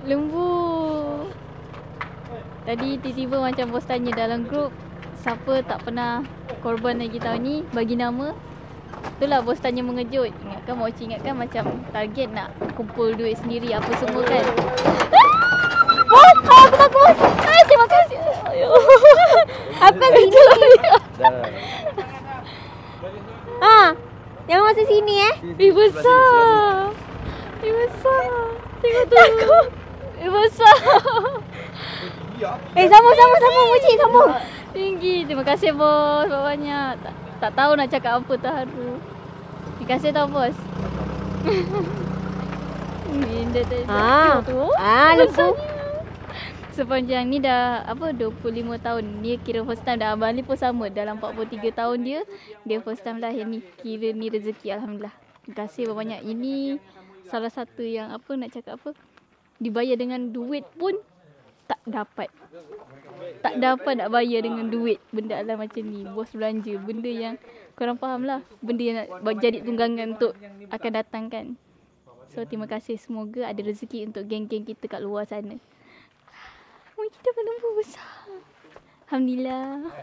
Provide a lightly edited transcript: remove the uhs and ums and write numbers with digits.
Lembu. Tadi tiba-tiba macam bos tanya dalam grup, siapa tak pernah korban lagi tahun ni, bagi nama. Itulah bos tanya mengejut. Ingatkan Mochi ingatkan macam target nak kumpul duit sendiri apa semua kan. Bos, aku takut. Terima kasih. Apa sini? Jangan masuk sini Besar. Besar. Tengok tu. Besar. Sama Mochi, sambung. Tinggi. Terima kasih bos banyak. Tak tahu nak cakap apa, terharu. Terima kasih tau bos. Dia tu. Lembu. Sepanjang ni dah 25 tahun. Dia kira first time dah. Abang ni pun sama. Dalam 43 tahun dia first time lahir ni. Kira ni rezeki, alhamdulillah. Terima kasih banyak. Ini salah satu yang nak cakap dibayar dengan duit pun tak dapat. Tak dapat nak bayar dengan duit benda alam macam ni. Bos belanja benda yang korang faham lah. Benda yang nak jadi tunggangan untuk akan datang kan. So terima kasih. Semoga ada rezeki untuk geng-geng kita kat luar sana. Kita lembu besar. Alhamdulillah.